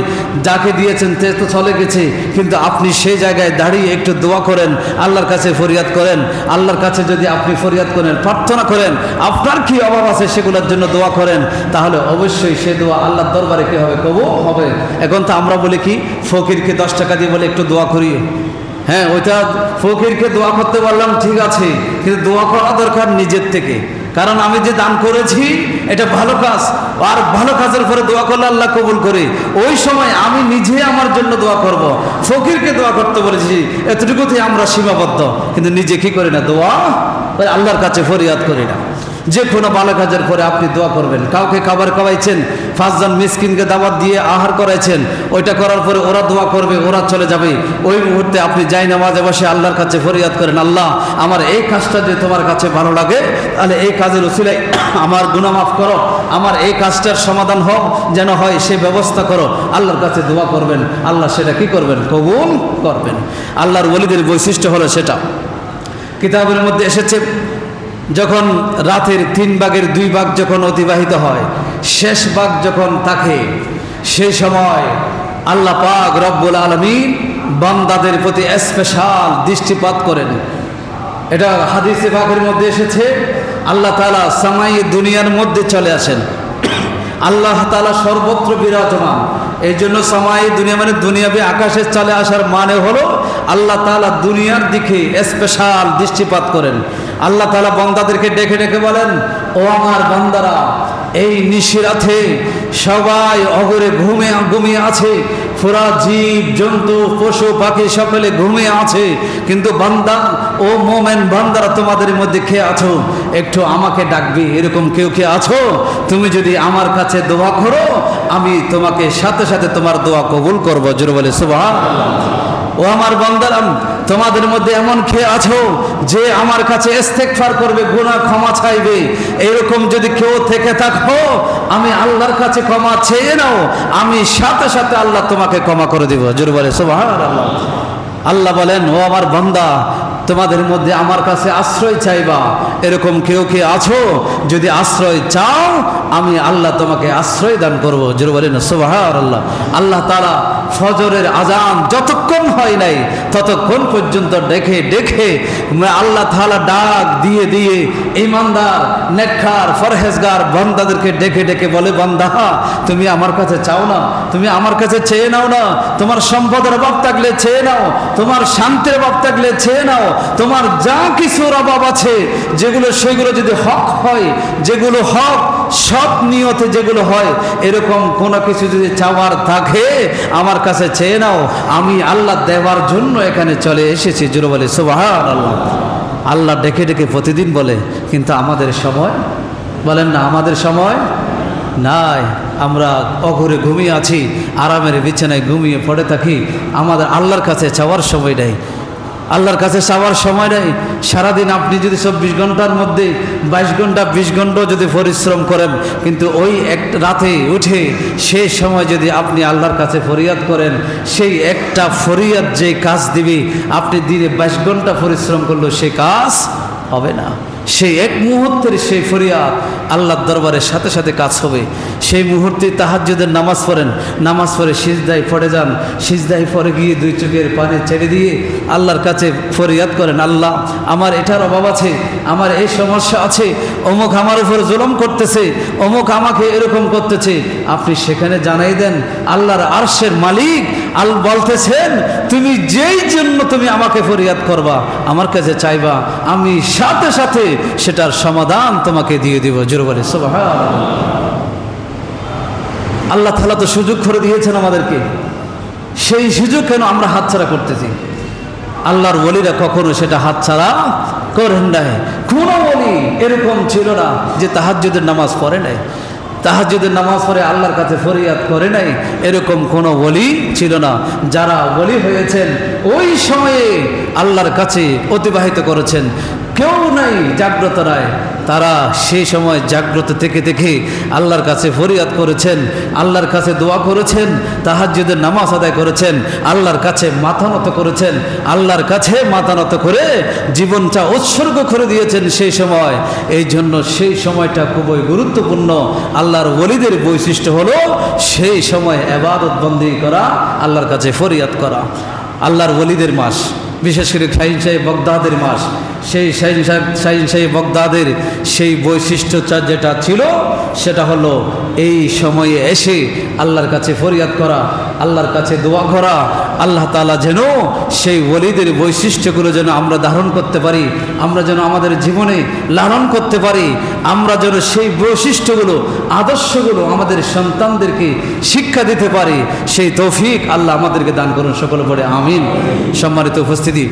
যাকে দিয়েছেন সে তো চলে গেছে, কিন্তু আপনি সেই জায়গায় দাঁড়িয়ে একটু দোয়া করেন, আল্লাহর কাছে ফরিয়াদ করেন। আল্লাহর কাছে যদি আপনি ফরিয়াদ করেন, প্রার্থনা করেন, আপনার কি অভাব আছে সেগুলোর জন্য দোয়া করেন, তাহলে অবশ্যই সে দোয়া আল্লাহর দরবারে কি হবে? কবুল হবে। এখন তো আমরা বলি কি, ফকিরকে 10 টাকা দিয়ে বলে একটু দোয়া করি। হ্যাঁ, ওইটা ফকিরকে দোয়া করতে বললাম, ঠিক আছে, কিন্তু দোয়া করা দরকার নিজের থেকে। কারণ আমি যে দান করেছি এটা ভালো কাজ, আর ভালো কাজের পরে দোয়া করলে আল্লাহ কবুল করে। ওই সময় আমি নিজে আমার জন্য দোয়া করব। ফকিরকে দোয়া করতে বলেছি, এতটুকুতেই আমরা সীমাবদ্ধ, কিন্তু নিজে কি করি না, দোয়া আল্লাহর কাছে ফরিয়াদ করি না। যে কোনো ভালো কাজের পরে আপনি দোয়া করবেন। কাউকে খাবার খাওয়াইছেন, 5 জন মিসকিনকে দাওয়াত দিয়ে আহার করাইছেন, ওইটা করার পরে ওরা দোয়া করবে, ওরা চলে যাবে। ওই মুহূর্তে আপনি যাই নামাজে বসে আল্লাহর কাছে ফরিয়াদ করেন, আল্লাহ আমার এই কাজটা যদি তোমার কাছে ভালো লাগে, তাহলে এই কাজের উসিলায় আমার গুনাহ মাফ করো, আমার এই কাজটার সমাধান হোক, যেন হয় সে ব্যবস্থা করো। আল্লাহর কাছে দোয়া করবেন, আল্লাহ সেটা কি করবেন? কবুল করবেন। আল্লাহর ওলিদের বৈশিষ্ট্য হলো সেটা। কিতাবের মধ্যে এসেছে, যখন রাতের 3 ভাগের 2 ভাগ যখন অতিবাহিত হয়, শেষ ভাগ যখন থাকে, সেই সময় আল্লাহ পাক রব্বুল আলামিন বান্দাদের প্রতি স্পেশাল দৃষ্টিপাত করেন। এটা হাদিসে পাকের মধ্যে এসেছে, আল্লাহ তাআলা সামাই দুনিয়ার মধ্যে চলে আসেন। আল্লাহ তাআলা সর্বত্র বিরাজমান। এই জন্য সামাই দুনিয়া মানে দুনিয়াবি আকাশে চলে আসার মানে হলো আল্লাহ তাআলা দুনিয়ার দিকে স্পেশাল দৃষ্টিপাত করেন। আল্লাহ তাআলা বান্দাদেরকে ডেকে ডেকে বলেন, ও আমার বান্দারা, এই নিশিরাতে সবাই অগরে ঘুমিয়ে আছে, পুরা জীব জন্তু পশু পাখি সকলে ঘুমিয়ে আছে, কিন্তু বান্দা ও মোমেন বান্দারা তোমাদের মধ্যে কে আছো, একটু আমাকে ডাকবি, এরকম কেউ কে আছো? তুমি যদি আমার কাছে দোয়া করো, আমি তোমাকে সাথে সাথে তোমার দোয়া কবুল করবো। জোরে বলে সুবহানাল্লাহ। ও আমার বান্দারা, তোমাদের মধ্যে এমন কে আছো যে আমার কাছে ইস্তেগফার করবে, গুনাহ ক্ষমা চাইবে? এরকম যদি কেউ থেকে থাকো, আমি আল্লাহর কাছে ক্ষমা চেয়ে নাও, আমি সাথে সাথে আল্লাহ তোমাকে ক্ষমা করে দিব। জোরে বলে সুবহানাল্লাহ। আল্লাহ বলেন, ও আমার বান্দা, তোমাদের মধ্যে আমার কাছে আশ্রয় চাইবা, এরকম কেউ কে আছো? যদি আশ্রয় চাও, আমি আল্লাহ তোমাকে আশ্রয় দান করব। জোরে বলেন সুবহানাল্লাহ। আল্লাহ তাআলা ফজরের আজান যতক্ষণ হয় নাই ততক্ষণ পর্যন্ত ডেকে ডেকে আল্লাহ তাআলা ডাক দিয়ে দিয়ে ঈমানদার নেককার ফরহেজগার বান্দাদেরকে ডেকে ডেকে বলে, বান্দা তুমি আমার কাছে চাও না, তুমি আমার কাছে চেয়ে নাও না, তোমার সম্পদের অভাব থাকলে চেয়ে নাও, তোমার শান্তির অভাব থাকলে চেয়ে নাও, তোমার যা কিছুর অভাব আছে যেগুলো, সেগুলো যদি হক হয়, যেগুলো হক সৎ নিয়তে যেগুলো হয়, এরকম কোনো কিছু যদি চাওয়ার থাকে আমার কাছে চেয়ে নাও, আমি আল্লাহ দেওয়ার জন্য এখানে চলে এসেছি। জোরে বলে সুবহানাল্লাহ। আল্লাহ ডেকে ডেকে প্রতিদিন বলে, কিন্তু আমাদের সময় বলেন না, আমাদের সময় নাই। আমরা অঘরে ঘুমিয়ে আছি, আরামের বিছানায় ঘুমিয়ে পড়ে থাকি, আমাদের আল্লাহর কাছে চাওয়ার সময় নেই। আল্লাহর কাছে চাওয়ার সময় নেই। সারাদিন আপনি যদি 24 ঘন্টার মধ্যে 22 ঘন্টা 20 ঘন্টা যদি পরিশ্রম করেন, কিন্তু ওই এক রাতে উঠে সেই সময় যদি আপনি আল্লাহর কাছে ফরিয়াদ করেন, সেই একটা ফরিয়াদ যে কাজ দিবে, আপনি দিনে 22 ঘন্টা পরিশ্রম করলেও সে কাজ হবে না। সেই এক মুহূর্তের সেই ফরিয়াদ আল্লাহর দরবারের সাথে সাথে কাজ হবে। সেই মুহূর্তে তাহাজ্জুদের নামাজ পড়েন, নামাজ পড়ে সিজদায় পড়ে যান, সিজদায় পড়ে গিয়ে 2 চোখের পানি ছেড়ে দিয়ে আল্লাহর কাছে ফরিয়াদ করেন, আল্লাহ আমার এটার অভাব আছে, আমার এই সমস্যা আছে, অমুক আমার উপর জুলুম করতেছে, অমুক আমাকে এরকম করতেছে। আপনি সেখানে জানাই দেন, আল্লাহর আরশের মালিক বলতেছেন, তুমি যেই জন্য তুমি আমাকে ফরিয়াদ করবা, আমার কাছে চাইবা, আমি সাথে সাথে সেটার সমাধান তোমাকে দিয়ে দিব। জোরে বলে সুবহানাল্লাহ। আল্লাহ তাআলা তো সুযোগ করে দিয়েছেন আমাদেরকে, সেই সুযোগ কেন আমরা হাতছাড়া করতেছি? আল্লাহর ওলিরা কখনো সেটা হাতছাড়া করেন নাই। কোনো ওলি এরকম ছিল না যে তাহাজ্জুদের নামাজ পড়ে নাই, তাহাজ্জুদের নামাজ পড়ে আল্লাহর কাছে ফরিয়াদ করে নাই, এরকম কোনো ওলি ছিল না। যারা ওলি হয়েছেন ওই সময়ে আল্লাহর কাছে অতিবাহিত করেছেন, কেউ নাই জাগ্রত নাই, তারা সেই সময় জাগ্রত থেকে থেকে আল্লাহর কাছে ফরিয়াদ করেছেন, আল্লাহর কাছে দোয়া করেছেন, তাহাজ্জুদের নামাজ আদায় করেছেন, আল্লাহর কাছে মাথা নত করেছেন, আল্লাহর কাছে মাথা নত করে জীবনটা উৎসর্গ করে দিয়েছেন সেই সময়। এই জন্য সেই সময়টা খুবই গুরুত্বপূর্ণ। আল্লাহর ওলিদের বৈশিষ্ট্য হলো সেই সময় ইবাদত বন্দেগী করা, আল্লাহর কাছে ফরিয়াদ করা। আল্লাহর ওলিদের মাস, বিশেষ করে শাহীন সাহেব বগদাদের মাস, সেই শাহীন সাহেব বগদাদের সেই বৈশিষ্ট্যটা যেটা ছিল সেটা হলো এই সময়ে এসে আল্লাহর কাছে ফরিয়াদ করা, আল্লাহর কাছে দোয়া করা। আল্লাহ তাআলা যেন সেই ওলিদের বৈশিষ্ট্যগুলো যেন আমরা ধারণ করতে পারি, আমরা যেন আমাদের জীবনে লালন করতে পারি, আমরা যেন সেই বৈশিষ্ট্যগুলো আদর্শগুলো আমাদের সন্তানদেরকে শিক্ষা দিতে পারি, সেই তৌফিক আল্লাহ আমাদেরকে দান করুন। সকলে পড়ে আমিন। সম্মানিত উপস্থিতি,